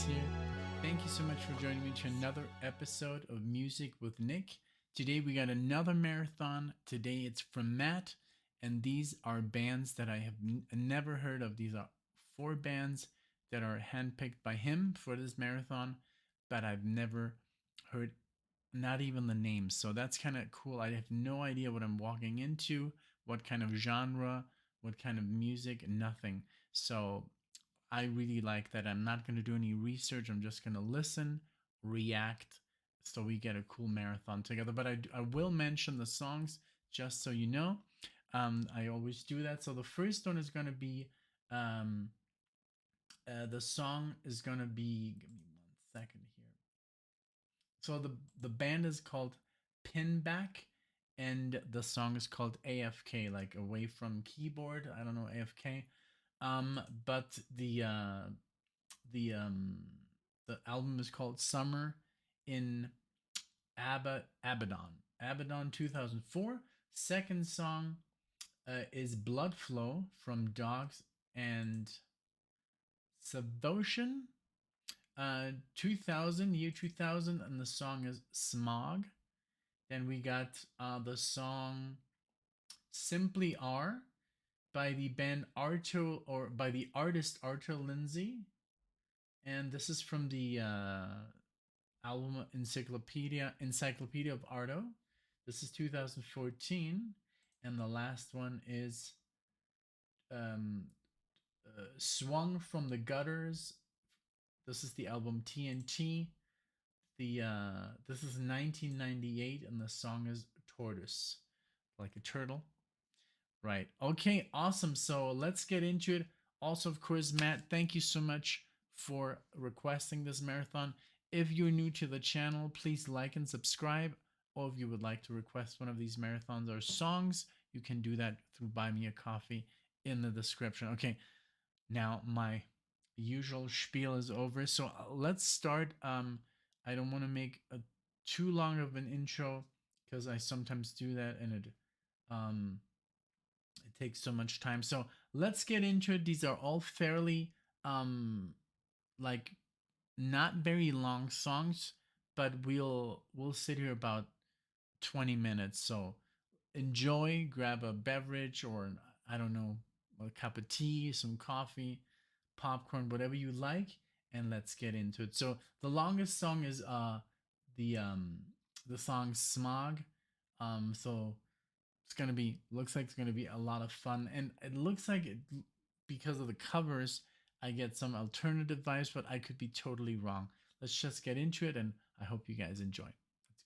Tortoise here. Thank you so much for joining me to another episode of Music with Nick. Today we got another marathon. Today it's from Matt, and these are bands that I have never heard of. These are 4 bands that are handpicked by him for this marathon, but I've never heard not even the names. So that's kind of cool. I have no idea what I'm walking into, what kind of genre, what kind of music, nothing. So I really like that. I'm not going to do any research. I'm just going to listen, react, so we get a cool marathon together. But I will mention the songs just so you know. I always do that. So the first one is going to be, the song is going to be, give me 1 second here. So the band is called Pinback, and the song is called AFK, like away from keyboard. I don't know, AFK. But the album is called Summer in Abaddon 2004. Second song is Bloodflow from Dogs and Subvotion. 2000, 2000, and the song is Smog. Then we got the song Simply Are by the band Arto, or by the artist Arto Lindsay. And this is from the album Encyclopedia of Arto. This is 2014. And the last one is Swung from the Gutters. This is the album TNT. This is 1998, and the song is Tortoise, like a turtle. Right. Okay, awesome. So let's get into it. Also, of course, Matt, thank you so much for requesting this marathon. If you're new to the channel, please like and subscribe. Or if you would like to request one of these marathons or songs, you can do that through Buy Me a Coffee in the description. Okay, now my usual spiel is over. So let's start. I don't want to make too long of an intro because I sometimes do that and it takes so much time. So let's get into it. These are all fairly like not very long songs, but we'll sit here about 20 minutes. So enjoy, grab a beverage, or I don't know, a cup of tea, some coffee, popcorn, whatever you like, and let's get into it. So the longest song is the song Smog. So it's gonna be, looks like it's gonna be a lot of fun, and it looks like it, because of the covers, I get some alternative vibes, but I could be totally wrong. Let's just get into it, and I hope you guys enjoy. Let's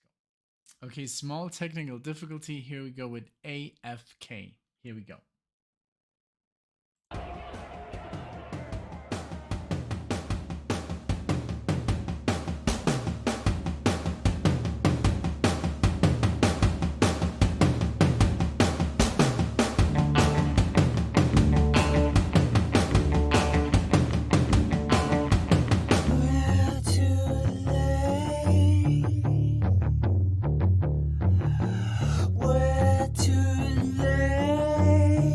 go. Okay, small technical difficulty. Here we go with AFK. Here we go. Where to lay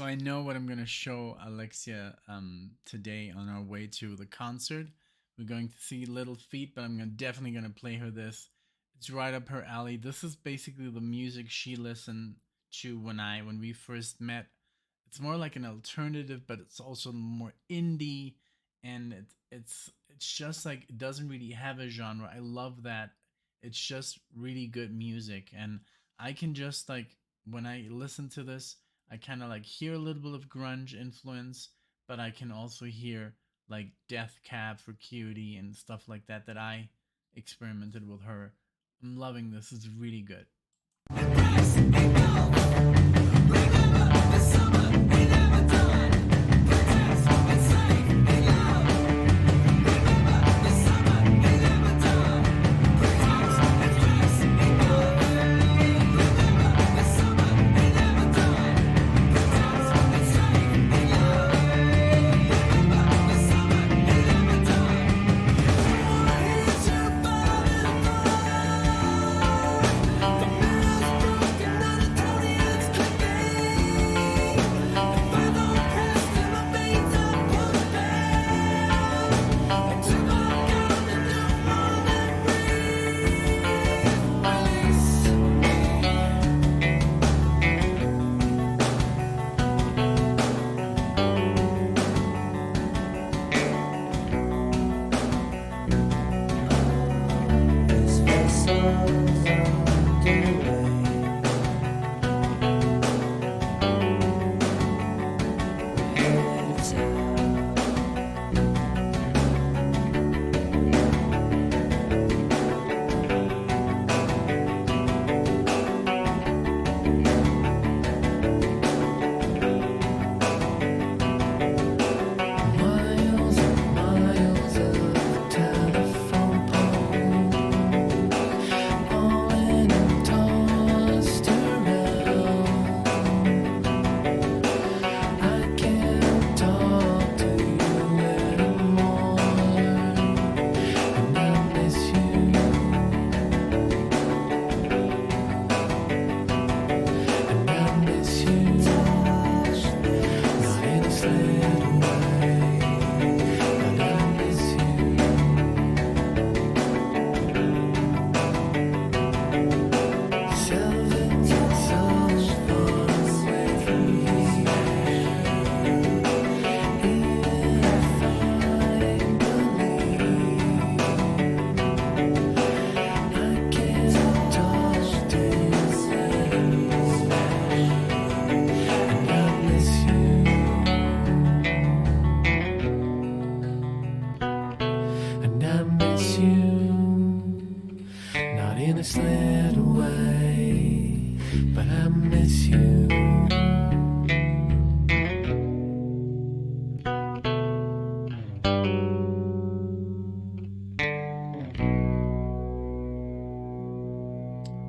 I know what I'm gonna show Alexia today on our way to the concert. We're going to see Little Feet, but definitely gonna play her this. It's right up her alley. This is basically the music she listened to when we first met. It's more like an alternative, but it's also more indie, and it's just like it doesn't really have a genre. I love that. It's just really good music, and I can just like when I listen to this, I kind of like hear a little bit of grunge influence, but I can also hear like Death Cab for Cutie and stuff like that that I experimented with her. I'm loving this. It's really good.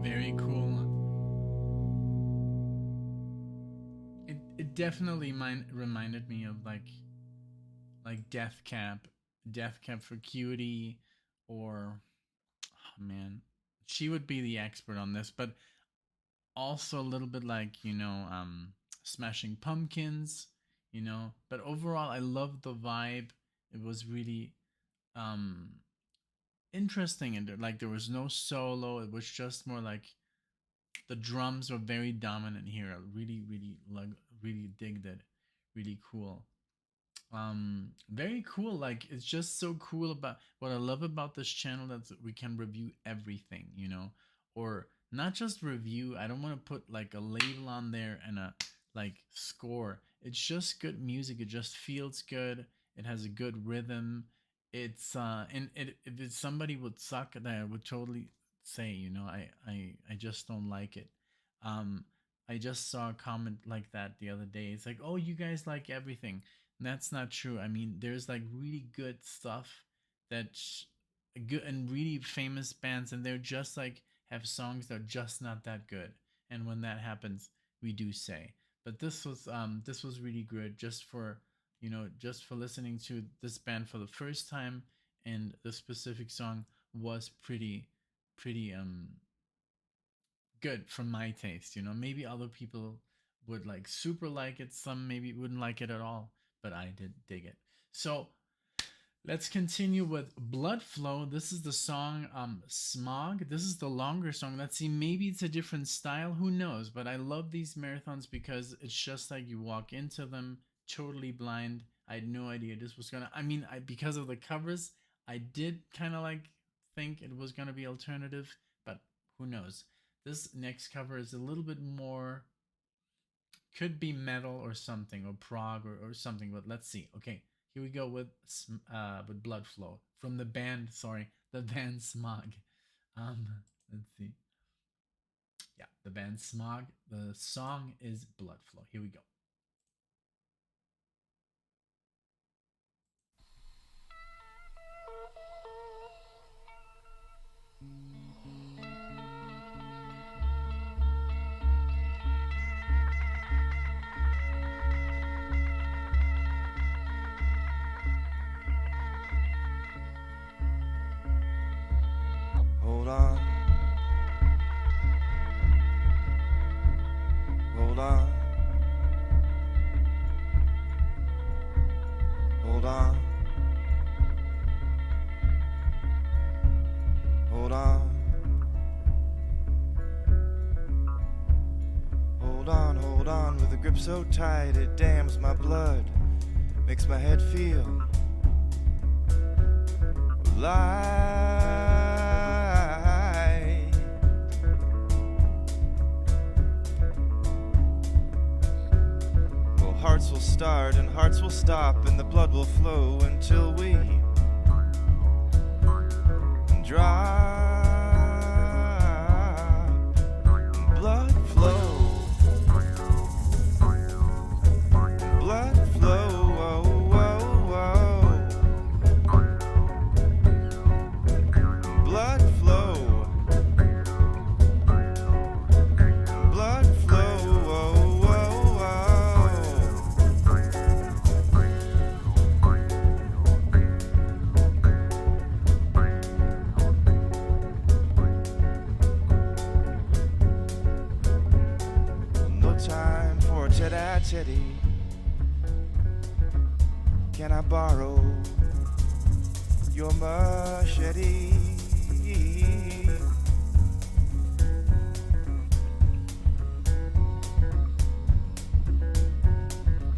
Very cool. It definitely reminded me of like Death Cab for Cutie, or oh man, she would be the expert on this, but also a little bit like Smashing Pumpkins, But overall, I loved the vibe. It was really um interesting, and like there was no solo. It was just more like the drums were very dominant here. I really digged it. Really cool. Very cool. Like it's just so cool about what I love about this channel that we can review everything, or not just review. I don't want to put like a label on there and a like score. It's just good music. It just feels good. It has a good rhythm. And if it's somebody would suck, that I would totally say, I just don't like it. Um, I just saw a comment like that the other day. It's like, oh, you guys like everything. And that's not true. I mean, there's like really good stuff that's good and really famous bands, and they're just like have songs that are just not that good. And when that happens, we do say. But this was really good just for just for listening to this band for the first time, and the specific song was pretty good for my taste. Maybe other people would like super like it. Some maybe wouldn't like it at all, but I did dig it. So let's continue with Bloodflow. This is the song Smog. This is the longer song. Let's see, maybe it's a different style. Who knows? But I love these marathons because it's just like you walk into them totally blind. I had no idea this was gonna. I mean, because of the covers, I did kind of like think it was gonna be alternative, but who knows? This next cover is a little bit more, could be metal or something, or prog or something, but let's see. Okay, here we go with Bloodflow from the band. Sorry, the band Smog. Um, let's see. Yeah, the band Smog. The song is Bloodflow. Here we go. Hold on. Hold on. Hold on. Hold on. Hold on, with a grip so tight it dams my blood, makes my head feel light. Well, hearts will start and hearts will stop, and the blood will flow until we drop. Blood flow. Blood flow. Oh, oh, oh. Blood flow. Blood flow. Oh, oh, no time for tete-a-tete. Can I borrow your machete?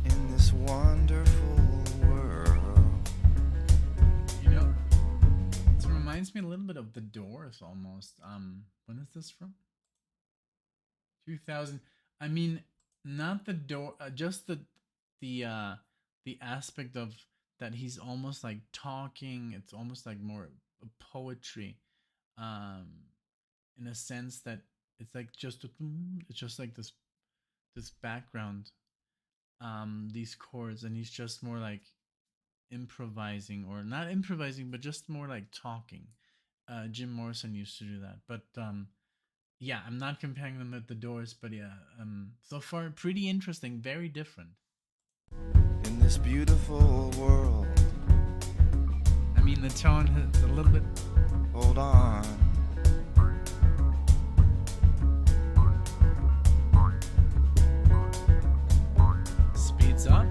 In this wonderful world. You know, it reminds me a little bit of The Doors almost. When is this from? 2000. I mean, not the door, just the aspect of that he's almost like talking. It's almost like more poetry, um, in a sense that it's like it's just like this background, these chords, and he's just more like improvising, or not improvising, but just more like talking. Jim Morrison used to do that, but yeah, I'm not comparing them with the Doors, but yeah, so far pretty interesting, very different. In this beautiful world. I mean, the tone is a little bit. Hold on. Speeds up.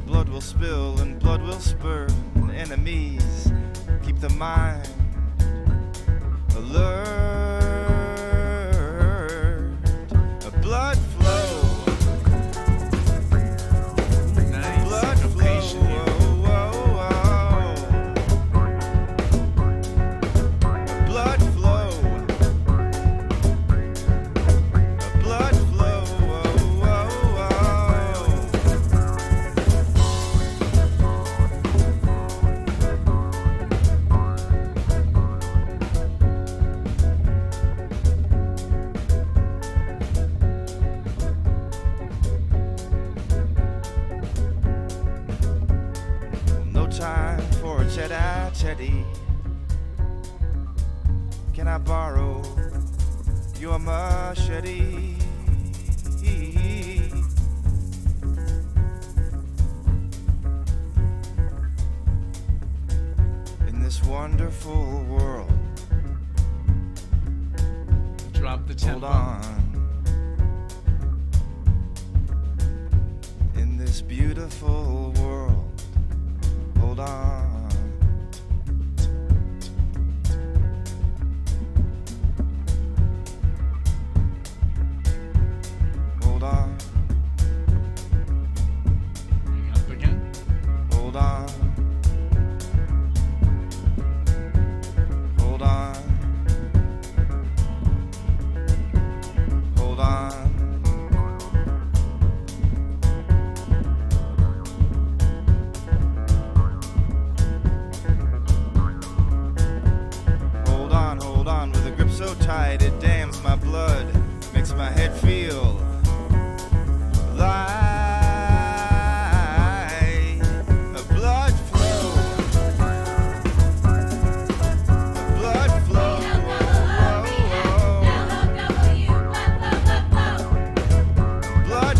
Blood will spill and blood will spurt, and enemies keep the mind alert. A blood flow. Nice. Blood Syncopation flow. here. Oh, oh, oh. A blood flow. A blood flow. Oh, oh, no time for tete-a-tete. Can I borrow your machete? In this wonderful world. Drop the tempo. Hold on. beautiful world. Hold on. Hold on. Bring up again. Hold on. Hold on. Hold on. Hold on, with a grip so tight it dams my blood, makes my head feel like a blood flow. A blood flow. Blood flow. Blood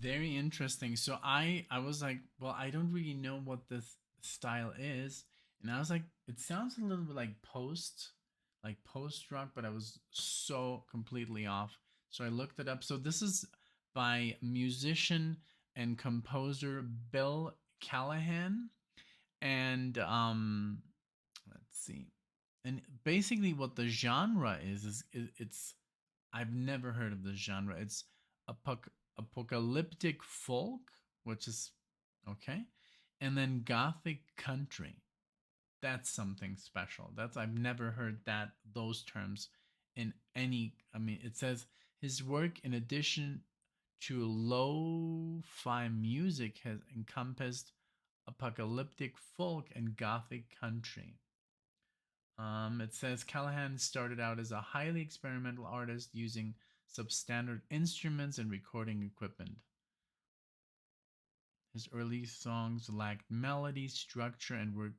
Very interesting. So I was like, well, I don't really know what this style is, and I was like, it sounds a little bit like post rock, but I was so completely off. So I looked it up. So this is by musician and composer Bill Callahan, and let's see, and basically what the genre is it's I've never heard of this genre. It's apocalyptic folk, which is okay, and then gothic country. That's something special. That's I've never heard that those terms in any. I mean, it says his work, in addition to lo-fi music, has encompassed apocalyptic folk and gothic country. It says Callahan started out as a highly experimental artist using substandard instruments and recording equipment. His early songs lacked melody, structure, and were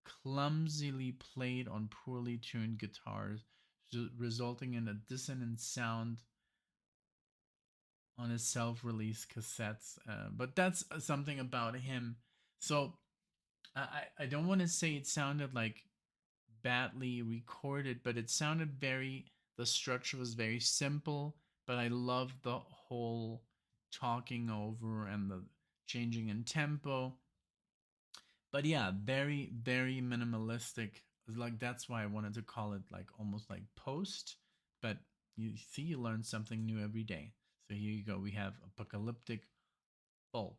clumsily played on poorly tuned guitars, resulting in a dissonant sound on his self released cassettes. But that's something about him. So I don't want to say it sounded like badly recorded, but it sounded very, the structure was very simple, but I loved the whole talking over and the changing in tempo. But yeah, very, very minimalistic. Like that's why I wanted to call it like almost like post, but you see, you learn something new every day. So here you go. We have apocalyptic folk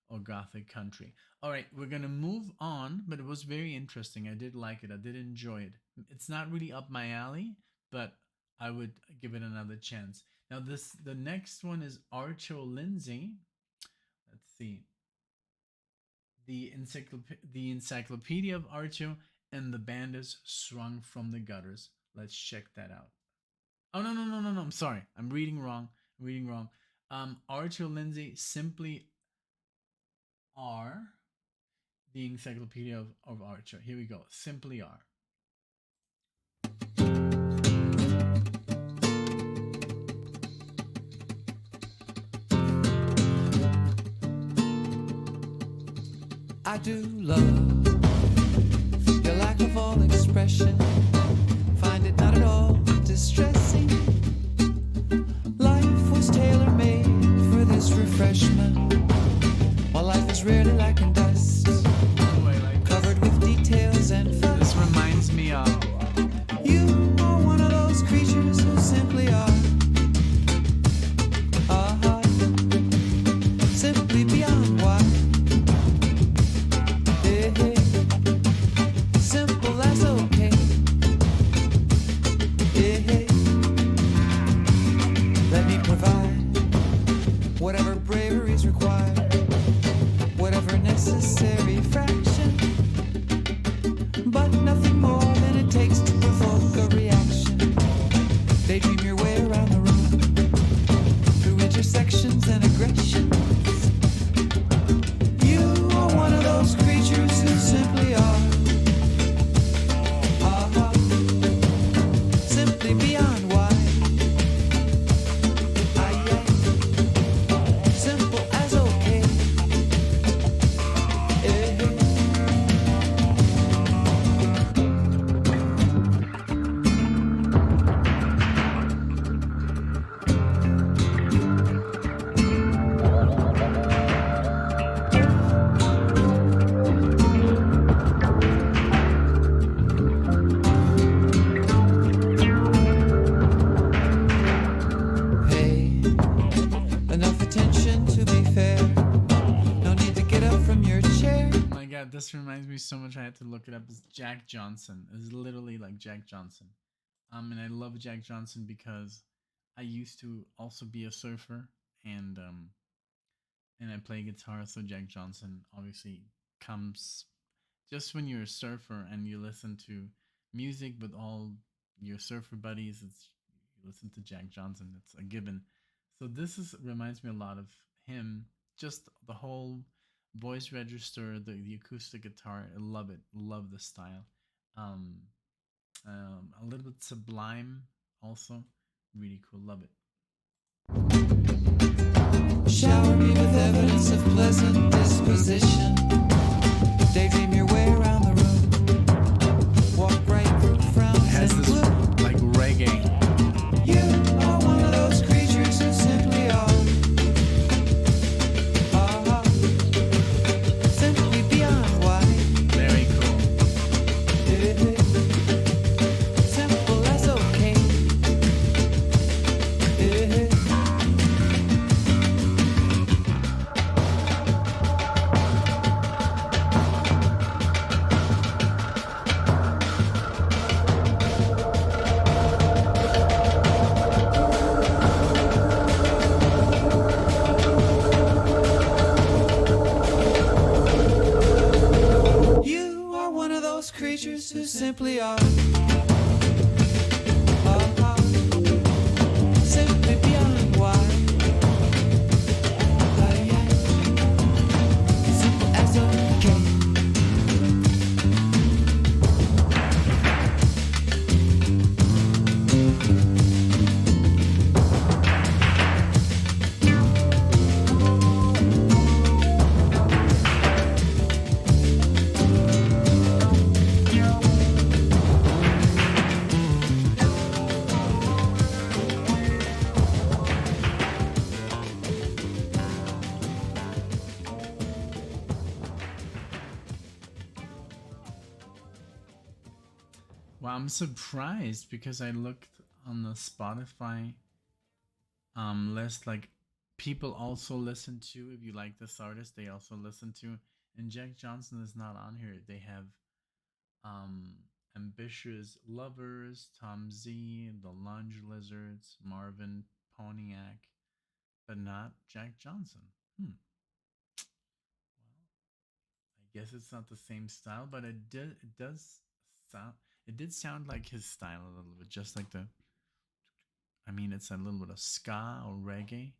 or gothic country. All right, we're gonna move on, but it was very interesting. I did like it. I did enjoy it. It's not really up my alley, but I would give it another chance. Now the next one is Arto Lindsay. Let's see. The Encyclopedia of Arto, and the band is Swung from the Gutters. Let's check that out. Oh no! I'm sorry. I'm reading wrong. Arto Lindsay, simply R, the Encyclopedia of Archer. Here we go. Simply R. I do love your lack of all expression. Find it not at all distressing. Life was tailor-made for this refreshment, while life is rarely lacking dust, covered with details and fuss. This reminds me of you are one of those creatures who simply are. Simply beyond why. Hey, hey. Simple as okay. Hey, hey. Let me provide whatever bravery is required, whatever necessary fraction, but nothing more than it takes to provoke a reaction. Daydream your way around the room through intersections and aggressions. You are one of those creatures who simply are. Simply beyond why. Simple as okay. Pay enough attention to be fair. No need to get up from your chair. oh my god, this reminds me so much. I had to look it up. It's Jack Johnson. It's literally like Jack Johnson. And I love Jack Johnson because I used to also be a surfer, and I play guitar. So Jack Johnson obviously comes just when you're a surfer and you listen to music with all your surfer buddies. It's you listen to Jack Johnson. It's a given. So this is reminds me a lot of him. Just the whole voice register, the acoustic guitar. I love it. Love the style. Um, a little bit sublime also. Really cool. Love it. Shower me with evidence of pleasant disposition. Daydream your way around the room. Walk right through frowns Has and this gloom. like reggae. You are one of those creatures who simply are. Simply beyond why. Very cool. Simple as okay. I'm surprised because I looked on the Spotify list, like people also listen to. If you like this artist, they also listen to. And Jack Johnson is not on here. They have um Ambitious Lovers, Tom Z, The Lunge Lizards, Marvin Poniak, but not Jack Johnson. Hmm. I guess it's not the same style, but it does sound it did sound like his style a little bit, just like the I mean it's a little bit of ska or reggae.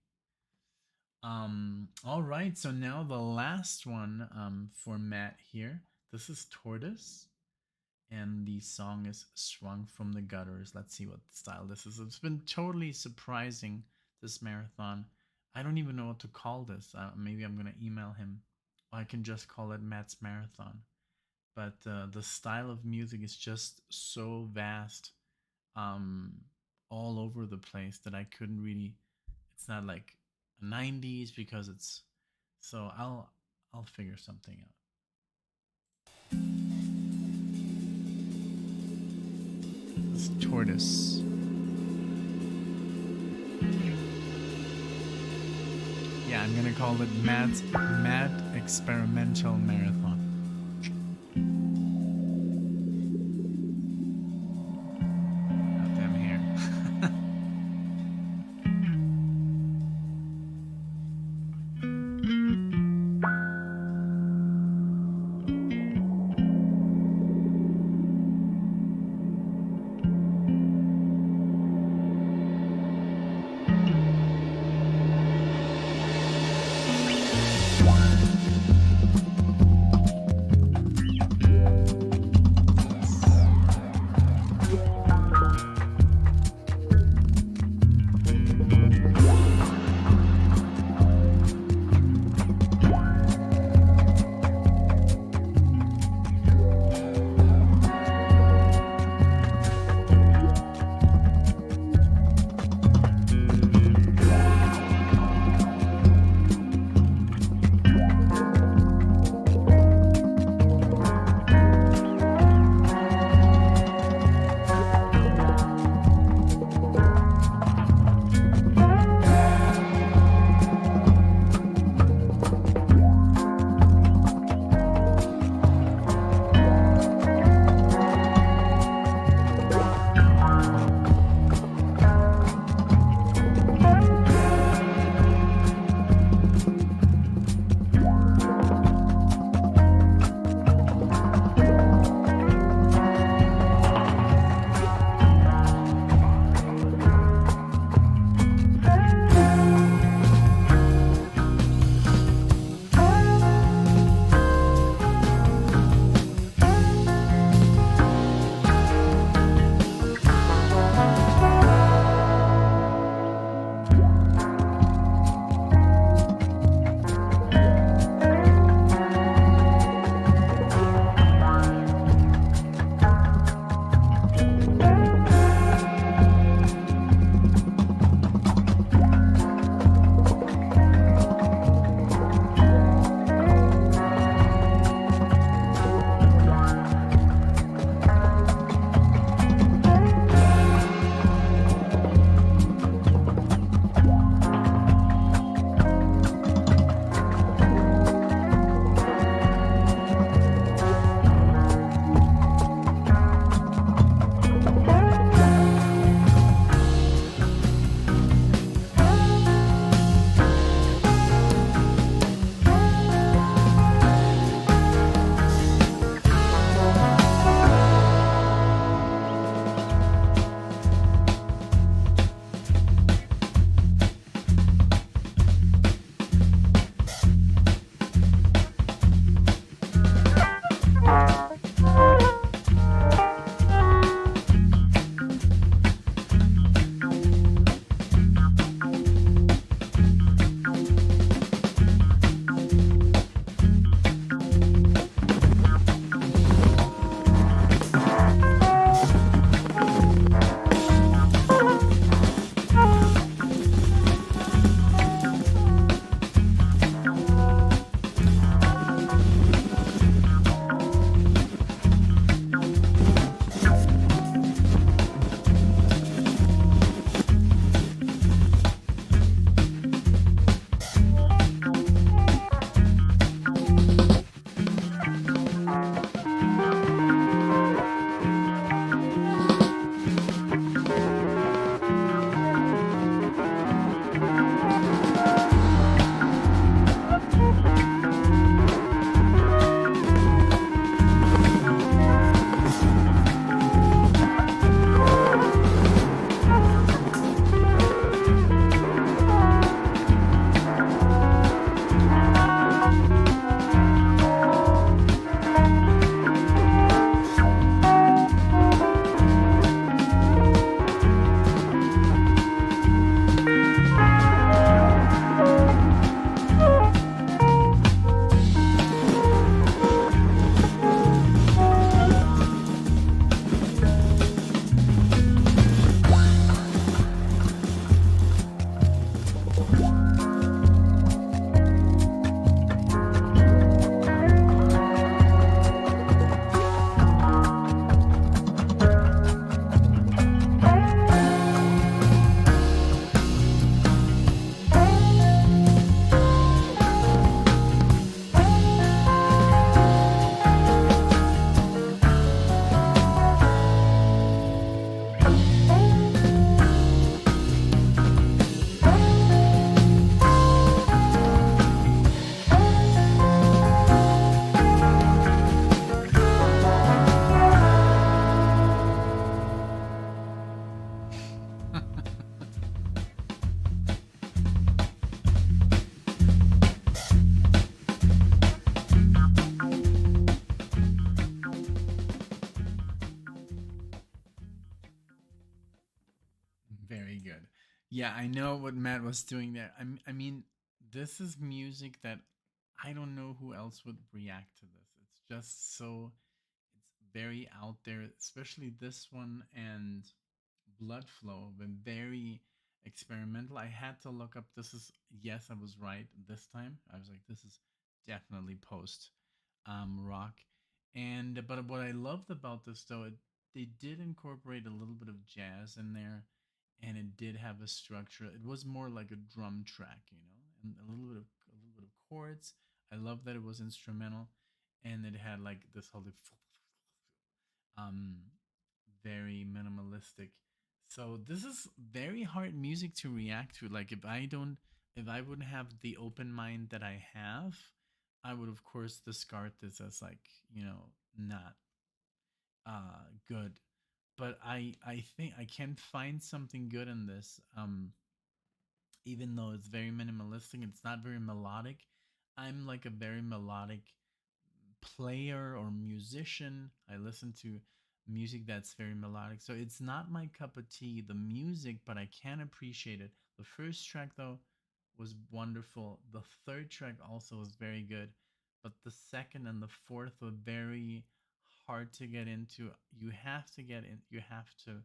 All right, so now the last one for Matt here. This is Tortoise, and the song is Swung from the Gutters. Let's see what style this is. It's been totally surprising this marathon. I don't even know what to call this. Maybe I'm gonna email him. Or I can just call it Matt's Marathon. But the style of music is just so vast, um, all over the place that I couldn't really. It's not like 90s because it's. So I'll figure something out. It's Tortoise. Yeah, I'm gonna call it Mad Experimental Marathon. Goddamn hair. Very good. Yeah, I know what Matt was doing there. I mean, this is music that I don't know who else would react to this. It's just so, it's very out there, especially this one and Bloodflow, but very experimental. I had to look up. This is, yes, I was right this time. I was like, this is definitely post rock. And but what I loved about this though, they did incorporate a little bit of jazz in there, and it did have a structure. It was more like a drum track, you know, and a little bit of chords. I love that it was instrumental, and it had like this whole um very minimalistic. So this is very hard music to react to. Like if I wouldn't have the open mind that I have, I would of course discard this as like, you know, not good. But I think I can find something good in this. Even though it's very minimalistic, it's not very melodic. I'm like a very melodic player or musician. I listen to music that's very melodic. So it's not my cup of tea, the music, but I can appreciate it. The first track, though, was wonderful. The third track also was very good. But the second and the fourth were very hard to get into. You have to get in, you have to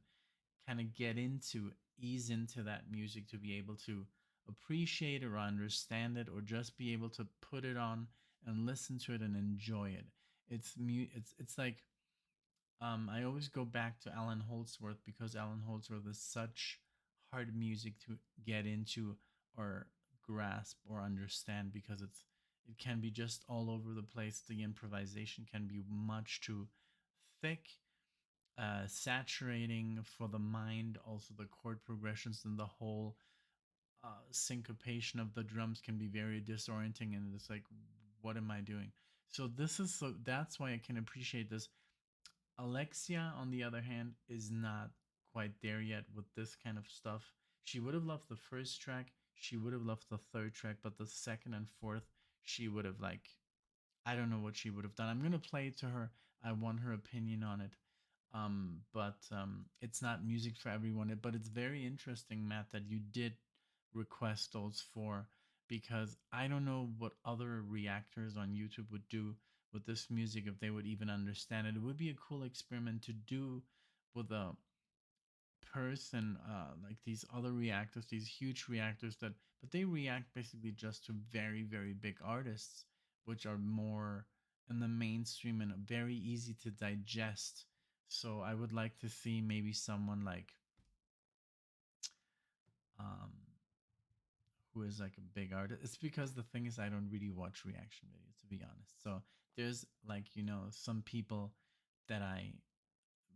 kind of get into, ease into that music to be able to appreciate or understand it, or just be able to put it on and listen to it and enjoy it. It's like I always go back to Alan Holdsworth, because Alan Holdsworth is such hard music to get into or grasp or understand, because it can be just all over the place. The improvisation can be much too thick, saturating for the mind. Also, the chord progressions and the whole syncopation of the drums can be very disorienting, and it's like, what am I doing? So this is, so that's why I can appreciate this. Alexia, on the other hand, is not quite there yet with this kind of stuff. She would have loved the first track. She would have loved the third track, but the second and fourth, she would have like, I don't know what she would have done. I'm gonna play it to her. I want her opinion on it. But it's not music for everyone. But it's very interesting, Matt, that you did request those four, because I don't know what other reactors on YouTube would do with this music, if they would even understand it. It would be a cool experiment to do with a person, like these other reactors, these huge reactors that, but they react basically just to very, very big artists, which are more in the mainstream and very easy to digest. So I would like to see maybe someone like um who is like a big artist. It's because the thing is, I don't really watch reaction videos, to be honest. So there's like, you know, some people that I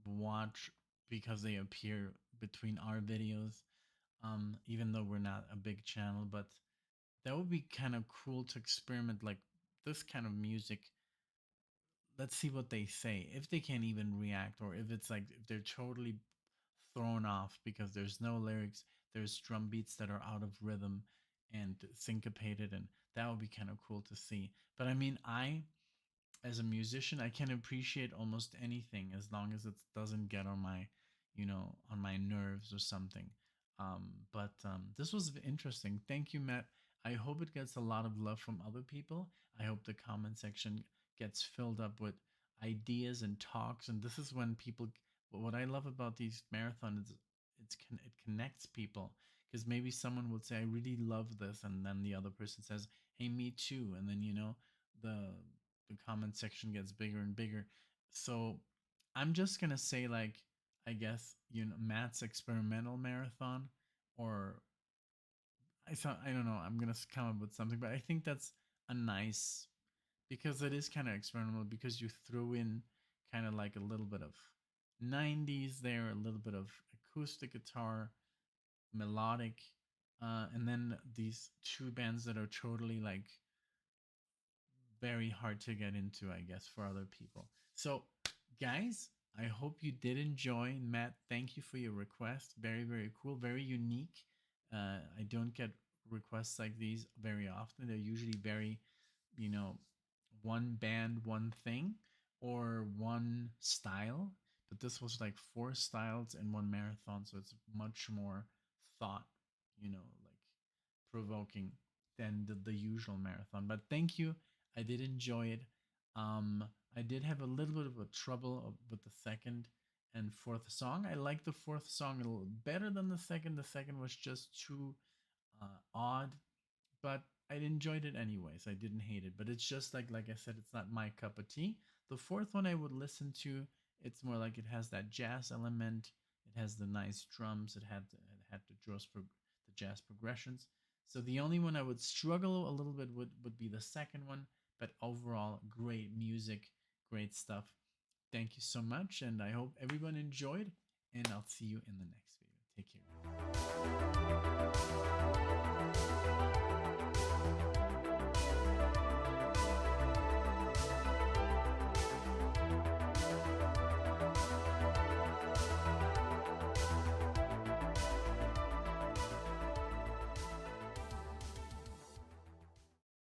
watch because they appear between our videos, even though we're not a big channel. But that would be kind of cool to experiment like this kind of music. Let's see what they say, if they can even react, or if it's like if they're totally thrown off because there's no lyrics, there's drum beats that are out of rhythm and syncopated, and that would be kind of cool to see. But I mean, I, as a musician, I can appreciate almost anything as long as it doesn't get on my, you know, on my nerves or something. But this was interesting. Thank you, Matt. I hope it gets a lot of love from other people. I hope the comment section gets filled up with ideas and talks. And this is when people, what I love about these marathons is it connects people, because maybe someone would say, I really love this, and then the other person says, hey, me too, and then, you know, the comment section gets bigger and bigger. So I'm just gonna say, like, I guess, you know, Matt's experimental marathon, or I don't know. I'm gonna come up with something, but I think that's a nice, because it is kind of experimental, because you threw in kind of like a little bit of 90s there, a little bit of acoustic guitar, melodic, and then these two bands that are totally like very hard to get into, I guess, for other people. So, guys, I hope you did enjoy. Matt, thank you for your request. Very, very cool, very unique. I don't get requests like these very often. They're usually very, you know, one band, one thing, or one style. But this was like four styles in one marathon, so it's much more. thought, like provoking than the usual marathon. But thank you. I did enjoy it. Um, I did have a little bit of a trouble with the second and fourth song. I like the fourth song a little better than the second. The second was just too odd, but I enjoyed it anyways. I didn't hate it, but it's just like I said, it's not my cup of tea. The fourth one I would listen to. It's more like it has that jazz element. It has the nice drums. It had the jazz progressions. So the only one I would struggle a little bit would be the second one. But overall, great music, great stuff. Thank you so much, and I hope everyone enjoyed. And I'll see you in the next video. Take care.